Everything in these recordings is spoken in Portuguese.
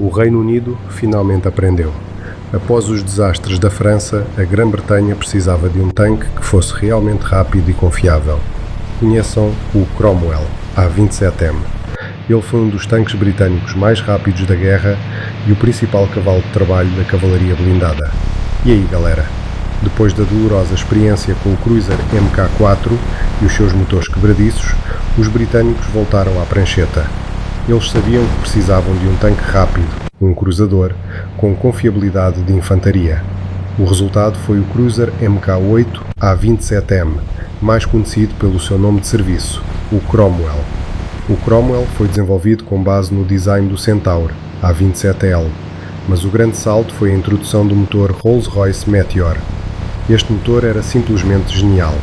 O Reino Unido finalmente aprendeu. Após os desastres da França, a Grã-Bretanha precisava de um tanque que fosse realmente rápido e confiável. Conheçam o Cromwell, A27M. Ele foi um dos tanques britânicos mais rápidos da guerra e o principal cavalo de trabalho da cavalaria blindada. E aí, galera? Depois da dolorosa experiência com o cruiser Mk4 e os seus motores quebradiços, os britânicos voltaram à prancheta. Eles sabiam que precisavam de um tanque rápido, um cruzador, com confiabilidade de infantaria. O resultado foi o cruiser Mk8 A27M, mais conhecido pelo seu nome de serviço, o Cromwell. O Cromwell foi desenvolvido com base no design do Centaur, A27L, mas o grande salto foi a introdução do motor Rolls-Royce Meteor. Este motor era simplesmente genial.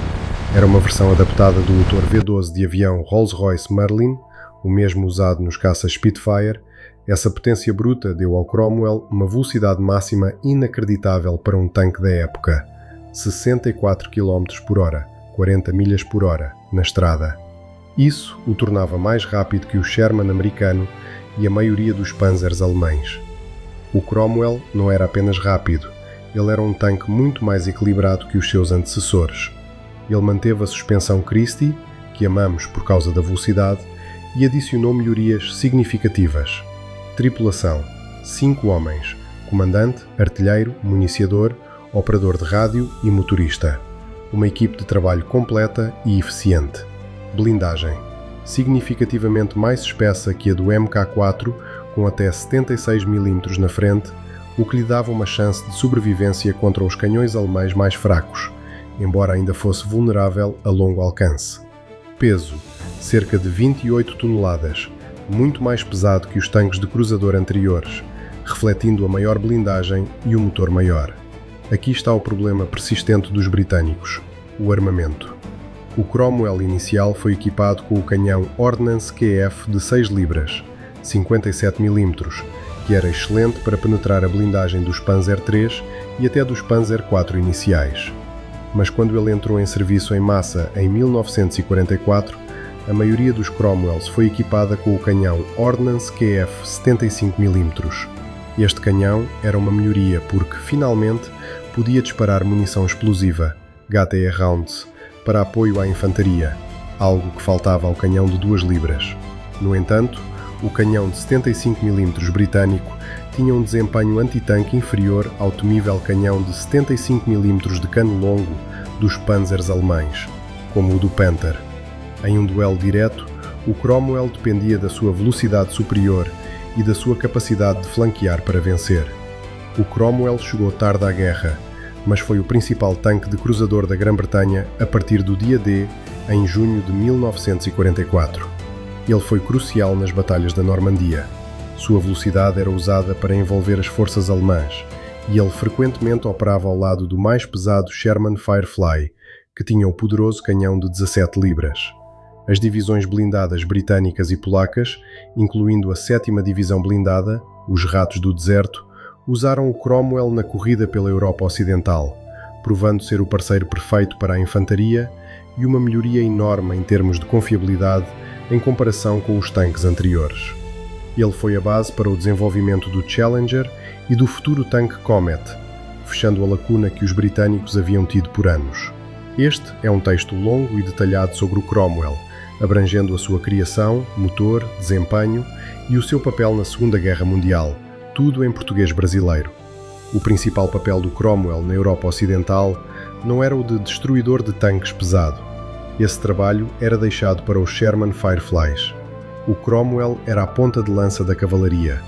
Era uma versão adaptada do motor V12 de avião Rolls-Royce Merlin, o mesmo usado nos caças Spitfire. Essa potência bruta deu ao Cromwell uma velocidade máxima inacreditável para um tanque da época: 64 km/h, 40 milhas por hora, na estrada. Isso o tornava mais rápido que o Sherman americano e a maioria dos Panzers alemães. O Cromwell não era apenas rápido, ele era um tanque muito mais equilibrado que os seus antecessores. Ele manteve a suspensão Christie, que amamos por causa da velocidade, e adicionou melhorias significativas. Tripulação: 5 homens, comandante, artilheiro, municiador, operador de rádio e motorista. Uma equipe de trabalho completa e eficiente. Blindagem: significativamente mais espessa que a do Mk4, com até 76 mm na frente, o que lhe dava uma chance de sobrevivência contra os canhões alemães mais fracos, embora ainda fosse vulnerável a longo alcance. Peso: cerca de 28 toneladas, muito mais pesado que os tanques de cruzador anteriores, refletindo a maior blindagem e o motor maior. Aqui está o problema persistente dos britânicos: o armamento. O Cromwell inicial foi equipado com o canhão Ordnance QF de 6 libras, 57 mm, que era excelente para penetrar a blindagem dos Panzer III e até dos Panzer IV iniciais. Mas quando ele entrou em serviço em massa em 1944, a maioria dos Cromwells foi equipada com o canhão Ordnance QF 75 mm. Este canhão era uma melhoria porque, finalmente, podia disparar munição explosiva, HTE Rounds, para apoio à infantaria, algo que faltava ao canhão de 2 libras. No entanto, o canhão de 75 mm britânico tinha um desempenho antitanque inferior ao temível canhão de 75 mm de cano longo dos Panzers alemães, como o do Panther. Em um duelo direto, o Cromwell dependia da sua velocidade superior e da sua capacidade de flanquear para vencer. O Cromwell chegou tarde à guerra, mas foi o principal tanque de cruzador da Grã-Bretanha a partir do dia D, em junho de 1944. Ele foi crucial nas batalhas da Normandia. Sua velocidade era usada para envolver as forças alemãs, e ele frequentemente operava ao lado do mais pesado Sherman Firefly, que tinha o poderoso canhão de 17 libras. As divisões blindadas britânicas e polacas, incluindo a 7ª Divisão Blindada, os Ratos do Deserto, usaram o Cromwell na corrida pela Europa Ocidental, provando ser o parceiro perfeito para a infantaria e uma melhoria enorme em termos de confiabilidade em comparação com os tanques anteriores. Ele foi a base para o desenvolvimento do Challenger e do futuro tanque Comet, fechando a lacuna que os britânicos haviam tido por anos. Este é um texto longo e detalhado sobre o Cromwell, abrangendo a sua criação, motor, desempenho e o seu papel na Segunda Guerra Mundial, tudo em português brasileiro. O principal papel do Cromwell na Europa Ocidental não era o de destruidor de tanques pesado. Esse trabalho era deixado para os Sherman Fireflies. O Cromwell era a ponta de lança da cavalaria.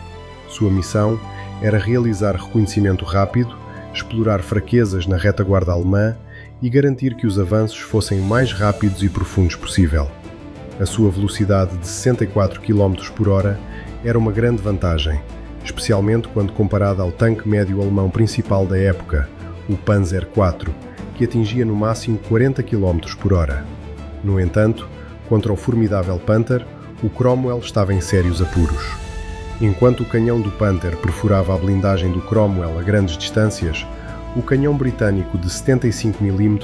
Sua missão era realizar reconhecimento rápido, explorar fraquezas na retaguarda alemã e garantir que os avanços fossem o mais rápidos e profundos possível. A sua velocidade de 64 km/h era uma grande vantagem, especialmente quando comparada ao tanque médio alemão principal da época, o Panzer IV, que atingia no máximo 40 km/h. No entanto, contra o formidável Panther, o Cromwell estava em sérios apuros. Enquanto o canhão do Panther perfurava a blindagem do Cromwell a grandes distâncias, o canhão britânico de 75 mm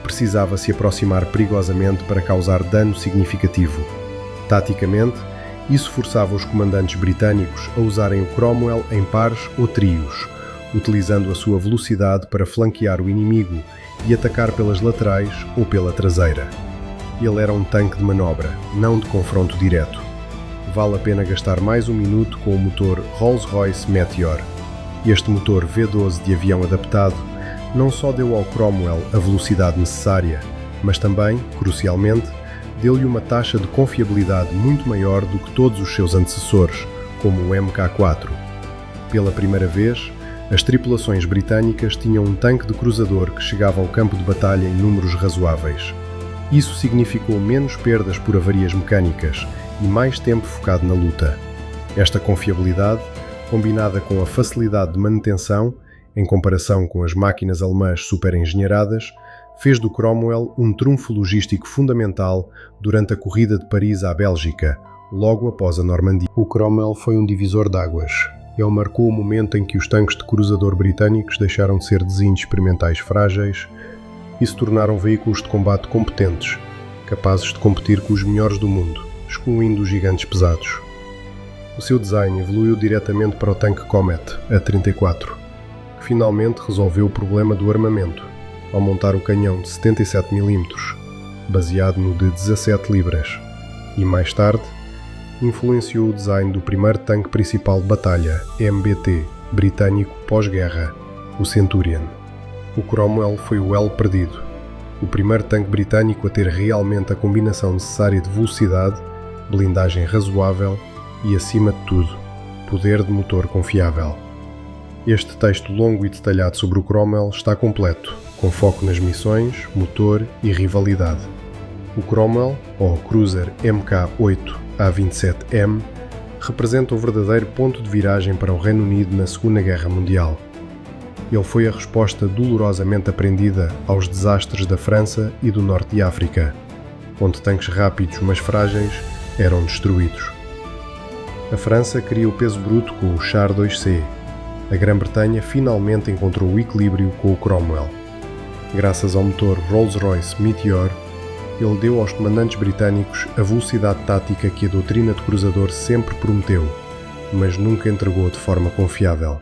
precisava se aproximar perigosamente para causar dano significativo. Taticamente, Isso forçava os comandantes britânicos a usarem o Cromwell em pares ou trios, utilizando a sua velocidade para flanquear o inimigo e atacar pelas laterais ou pela traseira. Ele era um tanque de manobra, não de confronto direto. Vale a pena gastar mais um minuto com o motor Rolls-Royce Meteor. Este motor V12 de avião adaptado não só deu ao Cromwell a velocidade necessária, mas também, crucialmente, deu-lhe uma taxa de confiabilidade muito maior do que todos os seus antecessores, como o Mk4. Pela primeira vez, as tripulações britânicas tinham um tanque de cruzador que chegava ao campo de batalha em números razoáveis. Isso significou menos perdas por avarias mecânicas e mais tempo focado na luta. Esta confiabilidade, combinada com a facilidade de manutenção, em comparação com as máquinas alemãs super-engenheiradas, fez do Cromwell um trunfo logístico fundamental durante a corrida de Paris à Bélgica, logo após a Normandia. O Cromwell foi um divisor de águas. Ele marcou o momento em que os tanques de cruzador britânicos deixaram de ser desenhos experimentais frágeis e se tornaram veículos de combate competentes, capazes de competir com os melhores do mundo, excluindo os gigantes pesados. O seu design evoluiu diretamente para o tanque Comet, A-34, que finalmente resolveu o problema do armamento, ao montar o canhão de 77 mm, baseado no de 17 libras, e mais tarde, influenciou o design do primeiro tanque principal de batalha, MBT, britânico pós-guerra, o Centurion. O Cromwell foi o elo perdido, o primeiro tanque britânico a ter realmente a combinação necessária de velocidade, blindagem razoável e, acima de tudo, poder de motor confiável. Este texto longo e detalhado sobre o Cromwell está completo, com foco nas missões, motor e rivalidade. O Cromwell, ou Cruiser Mk8A27M, representa o verdadeiro ponto de viragem para o Reino Unido na Segunda Guerra Mundial. Ele foi a resposta dolorosamente aprendida aos desastres da França e do Norte de África, onde tanques rápidos mas frágeis eram destruídos. A França queria o peso bruto com o Char 2C. A Grã-Bretanha finalmente encontrou o equilíbrio com o Cromwell. Graças ao motor Rolls-Royce Meteor, ele deu aos comandantes britânicos a velocidade tática que a doutrina de cruzador sempre prometeu, mas nunca entregou de forma confiável.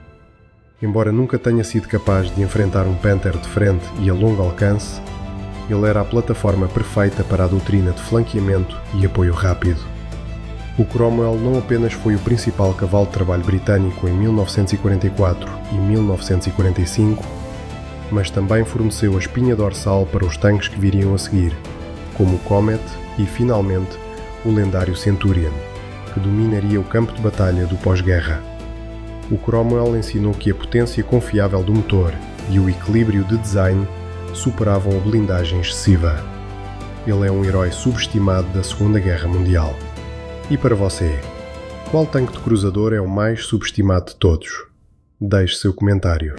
Embora nunca tenha sido capaz de enfrentar um Panther de frente e a longo alcance, ele era a plataforma perfeita para a doutrina de flanqueamento e apoio rápido. O Cromwell não apenas foi o principal cavalo de trabalho britânico em 1944 e 1945, mas também forneceu a espinha dorsal para os tanques que viriam a seguir, como o Comet e, finalmente, o lendário Centurion, que dominaria o campo de batalha do pós-guerra. O Cromwell ensinou que a potência confiável do motor e o equilíbrio de design superavam a blindagem excessiva. Ele é um herói subestimado da Segunda Guerra Mundial. E para você, qual tanque de cruzador é o mais subestimado de todos? Deixe seu comentário.